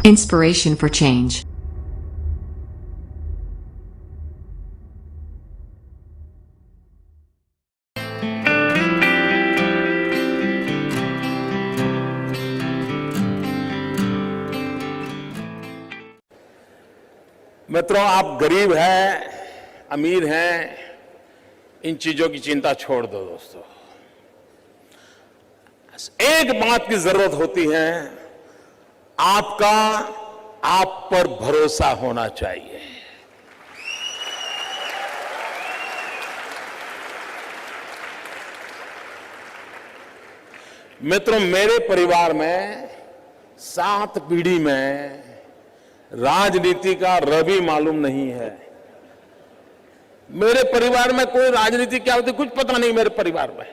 Inspiration for change. मित्रों, आप गरीब हैं, अमीर हैं, इन चीजों की चिंता छोड़ दो दोस्तों। एक बात की जरूरत होती है, आपका आप पर भरोसा होना चाहिए। मित्रों, मेरे परिवार में 7 पीढ़ी में राजनीति का रवि मालूम नहीं है। मेरे परिवार में कोई राजनीति क्या होती कुछ पता नहीं मेरे परिवार में।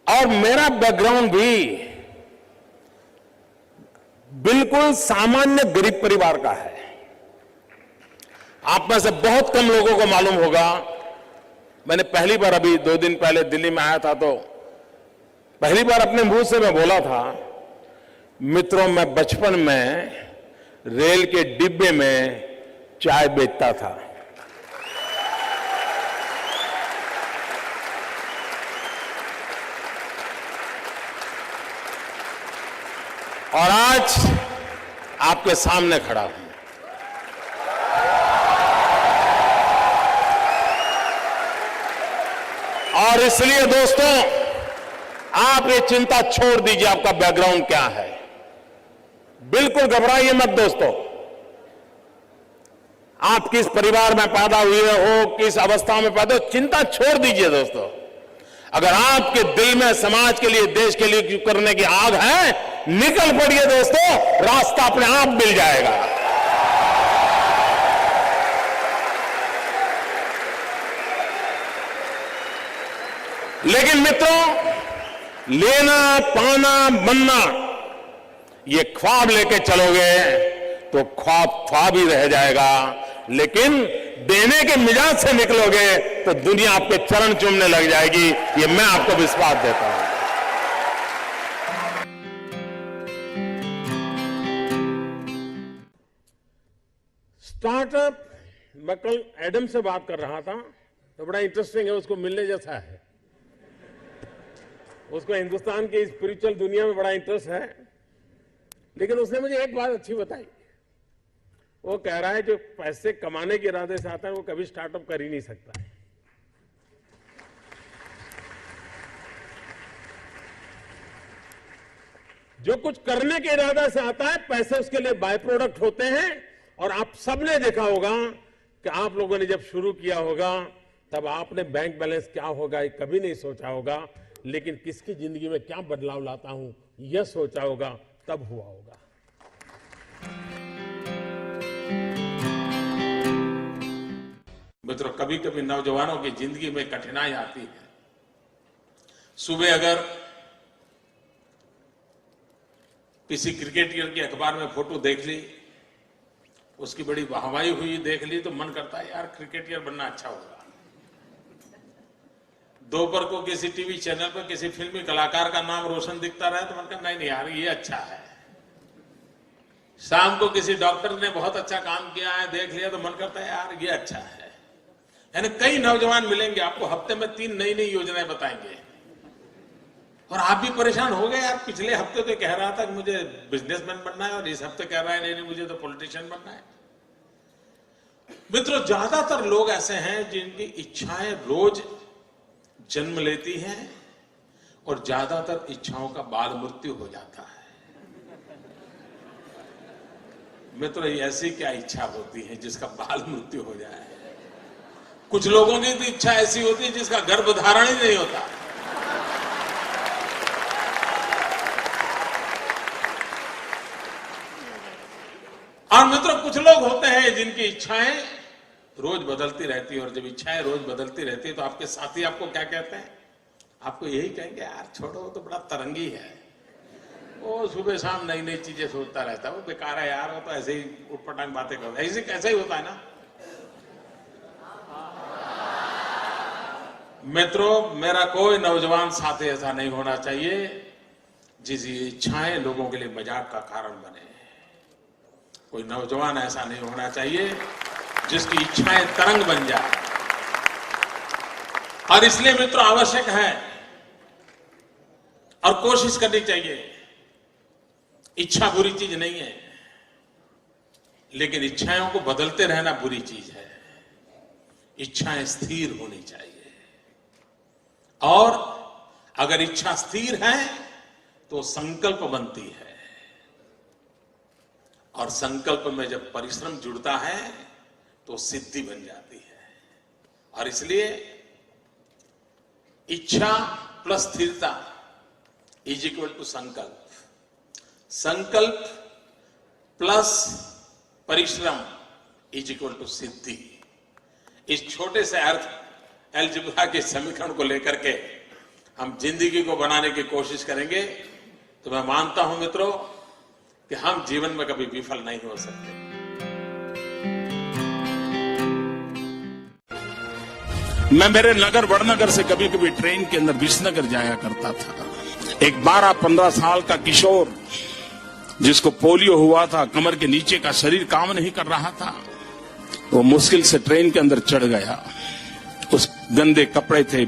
और मेरा बैकग्राउंड भी बिल्कुल सामान्य गरीब परिवार का है। आप में से बहुत कम लोगों को मालूम होगा, मैंने पहली बार अभी 2 दिन पहले दिल्ली में आया था तो पहली बार अपने मुंह से मैं बोला था, मित्रों, मैं बचपन में रेल के डिब्बे में चाय बेचता था। और आज आपके सामने खड़ा हूं। और इसलिए दोस्तों, आप ये चिंता छोड़ दीजिए आपका बैकग्राउंड क्या है। बिल्कुल घबराइए मत दोस्तों। आप किस परिवार में पैदा हुए हो, किस अवस्था में पैदा हो, चिंता छोड़ दीजिए दोस्तों। अगर आपके दिल में समाज के लिए, देश के लिए करने की आग है, निकल पड़िए दोस्तों, रास्ता अपने आप मिल जाएगा। लेकिन मित्रों, लेना, पाना, बनना, ये ख्वाब लेके चलोगे तो ख्वाब ख्वाब ही रह जाएगा। लेकिन देने के मिजाज से निकलोगे तो दुनिया आपके चरण चूमने लग जाएगी। ये मैं आपको विश्वास देता हूं। स्टार्टअप, मैं कल एडम से बात कर रहा था तो बड़ा इंटरेस्टिंग है, उसको मिलने जैसा है। उसको हिंदुस्तान की स्पिरिचुअल दुनिया में बड़ा इंटरेस्ट है। लेकिन उसने मुझे एक बात अच्छी बताई। वो कह रहा है जो पैसे कमाने के इरादे से आता है वो कभी स्टार्टअप कर ही नहीं सकता है। जो कुछ करने के इरादे से आता है, पैसे उसके लिए बाय प्रोडक्ट होते हैं। और आप सबने देखा होगा कि आप लोगों ने जब शुरू किया होगा तब आपने बैंक बैलेंस क्या होगा ये कभी नहीं सोचा होगा। लेकिन किसकी जिंदगी में क्या बदलाव लाता हूं यह सोचा होगा, तब हुआ होगा। मित्रों, कभी कभी नौजवानों की जिंदगी में कठिनाई आती है। सुबह अगर किसी क्रिकेटर की अखबार में फोटो देख ली, उसकी बड़ी वाहवाही हुई देख ली, तो मन करता है यार क्रिकेटर बनना अच्छा होगा। दोपहर को किसी टीवी चैनल पर किसी फिल्मी कलाकार का नाम रोशन दिखता रहे तो मन करता नहीं यार ये अच्छा है। शाम को किसी डॉक्टर ने बहुत अच्छा काम किया है देख लिया तो मन करता है यार ये अच्छा है। यानी कई नौजवान मिलेंगे आपको, हफ्ते में 3 नई नई योजनाएं बताएंगे और आप भी परेशान हो गए। यार पिछले हफ्ते तो कह रहा था कि मुझे बिजनेसमैन बनना है और इस हफ्ते कह रहा है नहीं मुझे तो पॉलिटिशियन बनना है। मित्रों, ज्यादातर लोग ऐसे हैं जिनकी इच्छाएं रोज जन्म लेती हैं और ज्यादातर इच्छाओं का बाल मृत्यु हो जाता है। मित्रों, ऐसी क्या इच्छा होती है जिसका बाल मृत्यु हो जाए? कुछ लोगों की तो इच्छा ऐसी होती है जिसका गर्भधारण ही नहीं होता। और मित्रों, कुछ लोग होते हैं जिनकी इच्छाएं रोज बदलती रहती है। और जब इच्छाएं रोज बदलती रहती है तो आपके साथी आपको क्या कहते हैं? आपको यही कहेंगे यार छोड़ो, तो बड़ा तरंगी है, वो सुबह शाम नई नई चीजें सोचता रहता है, वो बेकार है यार, वो तो ऐसे ही उटपटांग बातें करता है। ऐसे कैसे ही होता है ना। मित्रों, मेरा कोई नौजवान साथी ऐसा नहीं होना चाहिए जिस इच्छाएं लोगों के लिए मजाक का कारण बने। कोई नौजवान ऐसा नहीं होना चाहिए जिसकी इच्छाएं तरंग बन जाए। और इसलिए मित्रों आवश्यक है और कोशिश करनी चाहिए। इच्छा बुरी चीज नहीं है, लेकिन इच्छाओं को बदलते रहना बुरी चीज है। इच्छाएं स्थिर होनी चाहिए, और अगर इच्छा स्थिर है तो संकल्प बनती है, और संकल्प में जब परिश्रम जुड़ता है तो सिद्धि बन जाती है। और इसलिए इच्छा प्लस स्थिरता इज इक्वल टू संकल्प, संकल्प प्लस परिश्रम इज इक्वल टू सिद्धि। इस छोटे से अर्थ अलजेब्रा के समीकरण को लेकर के हम जिंदगी को बनाने की कोशिश करेंगे तो मैं मानता हूं मित्रों कि हम जीवन में कभी विफल नहीं हो सकते। मैं मेरे नगर वड़नगर से कभी कभी ट्रेन के अंदर विसनगर जाया करता था। एक 12-15 साल का किशोर जिसको पोलियो हुआ था, कमर के नीचे का शरीर काम नहीं कर रहा था, वो मुश्किल से ट्रेन के अंदर चढ़ गया। उस गंदे कपड़े थे,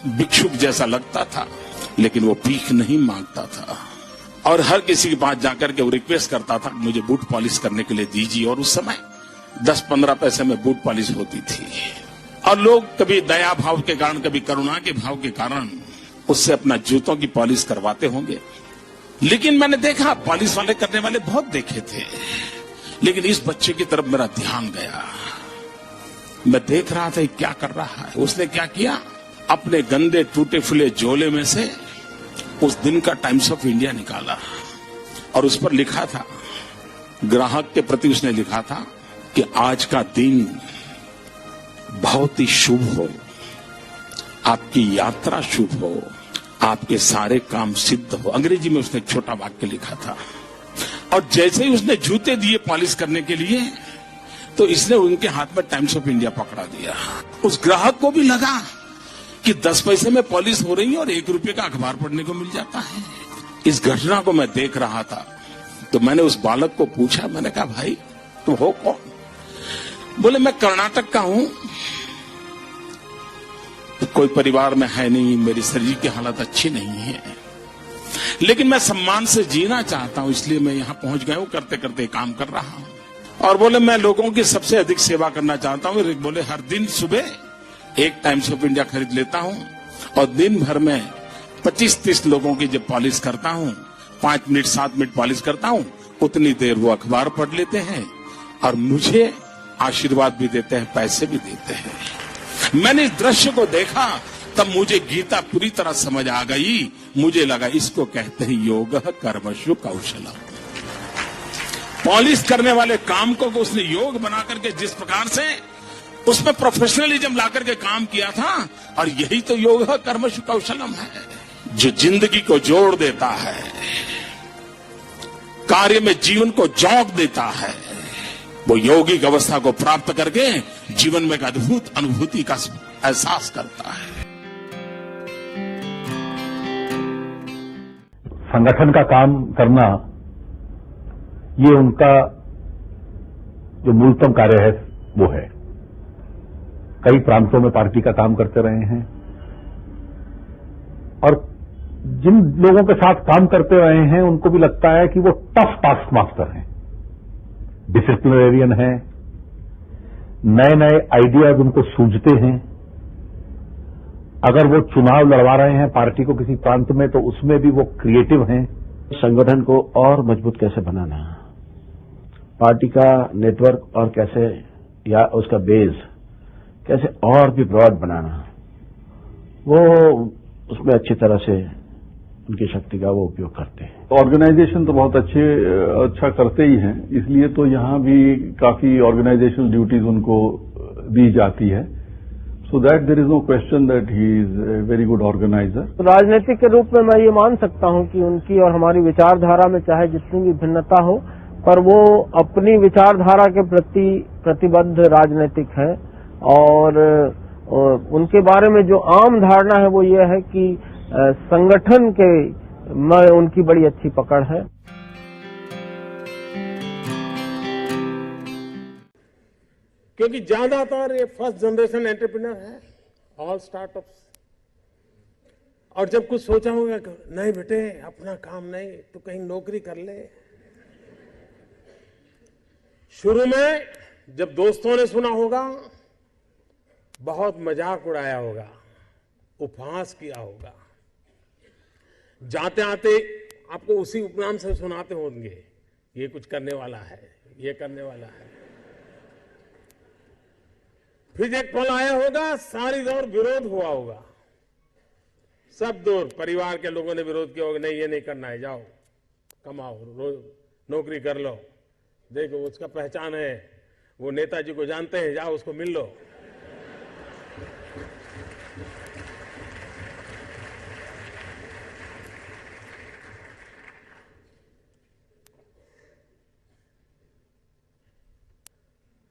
भिक्षुक जैसा लगता था, लेकिन वो भीख नहीं मांगता था और हर किसी के पास जाकर के वो रिक्वेस्ट करता था मुझे बूट पॉलिश करने के लिए दीजिए। और उस समय 10-15 पैसे में बूट पॉलिश होती थी, और लोग कभी दया भाव के कारण, कभी करुणा के भाव के कारण उससे अपना जूतों की पॉलिश करवाते होंगे। लेकिन मैंने देखा पॉलिश वाले करने वाले बहुत देखे थे, लेकिन इस बच्चे की तरफ मेरा ध्यान गया। मैं देख रहा था क्या कर रहा है। उसने क्या किया, अपने गंदे टूटे फूले झोले में से उस दिन का टाइम्स ऑफ इंडिया निकाला और उस पर लिखा था, ग्राहक के प्रति उसने लिखा था कि आज का दिन बहुत ही शुभ हो, आपकी यात्रा शुभ हो, आपके सारे काम सिद्ध हो। अंग्रेजी में उसने एक छोटा वाक्य लिखा था। और जैसे ही उसने जूते दिए पॉलिश करने के लिए तो इसने उनके हाथ में टाइम्स ऑफ इंडिया पकड़ा दिया। उस ग्राहक को भी लगा कि 10 पैसे में पॉलिश हो रही है और 1 रुपये का अखबार पढ़ने को मिल जाता है। इस घटना को मैं देख रहा था तो मैंने उस बालक को पूछा, मैंने कहा भाई तुम हो कौन? बोले मैं कर्नाटक का हूं, कोई परिवार में है नहीं, मेरी शरीर की हालत अच्छी नहीं है, लेकिन मैं सम्मान से जीना चाहता हूं, इसलिए मैं यहां पहुंच गया हूं, करते करते काम कर रहा हूं। और बोले मैं लोगों की सबसे अधिक सेवा करना चाहता हूं। बोले हर दिन सुबह एक टाइम्स ऑफ इंडिया खरीद लेता हूं और दिन भर में 25-30 लोगों की जब पॉलिश करता हूं, 5 मिनट 7 मिनट पॉलिश करता हूं, उतनी देर वो अखबार पढ़ लेते हैं और मुझे आशीर्वाद भी देते हैं, पैसे भी देते हैं। मैंने इस दृश्य को देखा तब मुझे गीता पूरी तरह समझ आ गई। मुझे लगा इसको कहते हैं योग कर्मशु कौशलम। पॉलिश करने वाले काम को उसने योग बना करके जिस प्रकार से उसमें प्रोफेशनलिज्म ला करके काम किया था, और यही तो योग कर्मशु कौशलम है जो जिंदगी को जोड़ देता है, कार्य में जीवन को जोक देता है। वो यौगिक अवस्था को प्राप्त करके जीवन में एक अद्भुत अनुभूति का एहसास करता है। संगठन का काम करना ये उनका जो मूलतम कार्य है वो है। कई प्रांतों में पार्टी का काम करते रहे हैं और जिन लोगों के साथ काम करते रहे हैं उनको भी लगता है कि वो टफ टास्क मास्टर हैं, डिसिप्लिनरियन हैं, नए नए आइडियाज उनको सूझते हैं। अगर वो चुनाव लड़वा रहे हैं पार्टी को किसी प्रांत में तो उसमें भी वो क्रिएटिव हैं। संगठन को और मजबूत कैसे बनाना, पार्टी का नेटवर्क और कैसे या उसका बेस कैसे और भी ब्रॉड बनाना, वो उसमें अच्छी तरह से उनकी शक्ति का वो उपयोग करते हैं। ऑर्गेनाइजेशन तो बहुत अच्छा करते ही हैं, इसलिए तो यहाँ भी काफी ऑर्गेनाइजेशनल ड्यूटीज उनको दी जाती है। So that there is no question that he is a very good organiser. राजनीतिक के रूप में मैं ये मान सकता हूँ कि उनकी और हमारी विचारधारा में चाहे जितनी भी भिन्नता हो, पर वो अपनी विचारधारा के प्रति प्रतिबद्ध राजनीतिक है। और उनके बारे में जो आम धारणा है वो ये है कि संगठन के मैं उनकी बड़ी अच्छी पकड़ है। क्योंकि ज्यादातर ये फर्स्ट जनरेशन एंटरप्रेन्योर है, ऑल स्टार्टअप्स। और जब कुछ सोचा होगा कि नहीं बेटे अपना काम नहीं तो कहीं नौकरी कर ले। शुरू में जब दोस्तों ने सुना होगा बहुत मजाक उड़ाया होगा, उपहास किया होगा, जाते आते आपको उसी उपनाम से सुनाते होंगे, ये कुछ करने वाला है, ये करने वाला है। फिर एक पल आया होगा, सारी दौर विरोध हुआ होगा, सब दौर परिवार के लोगों ने विरोध किया होगा, नहीं ये नहीं करना है, जाओ कमाओ, नौकरी कर लो, देखो उसका पहचान है, वो नेताजी को जानते हैं, जाओ उसको मिल लो।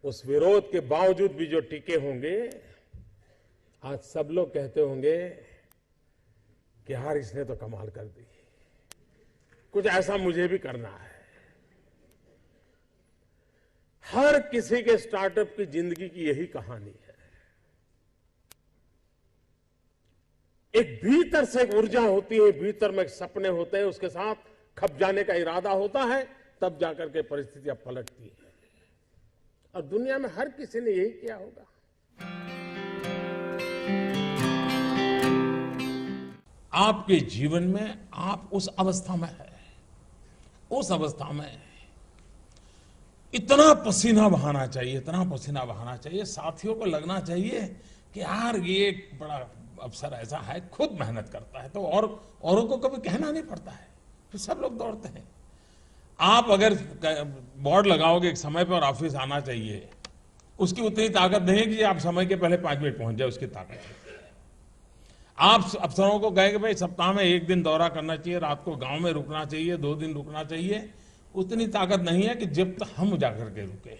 उस विरोध के बावजूद भी जो टिके होंगे, आज सब लोग कहते होंगे कि यार इसने तो कमाल कर दी, कुछ ऐसा मुझे भी करना है। हर किसी के स्टार्टअप की जिंदगी की यही कहानी है। एक भीतर से एक ऊर्जा होती है, भीतर में सपने होते हैं, उसके साथ खप जाने का इरादा होता है, तब जाकर के परिस्थितियां पलटती है। और दुनिया में हर किसी ने यही किया होगा। आपके जीवन में आप उस अवस्था में है, उस अवस्था में इतना पसीना बहाना चाहिए, इतना पसीना बहाना चाहिए, साथियों को लगना चाहिए कि यार ये एक बड़ा अफसर ऐसा है, खुद मेहनत करता है, तो और औरों को कभी कहना नहीं पड़ता है, तो सब लोग दौड़ते हैं। आप अगर बोर्ड लगाओगे एक समय पर ऑफिस आना चाहिए, उसकी उतनी ताकत नहीं है कि आप समय के पहले 5 मिनट पहुंच जाए, उसकी ताकत है। आप अफसरों को कहें कि भाई सप्ताह में 1 दिन दौरा करना चाहिए, रात को गांव में रुकना चाहिए, 2 दिन रुकना चाहिए, उतनी ताकत नहीं है कि जब तक हम जाकर के रुके।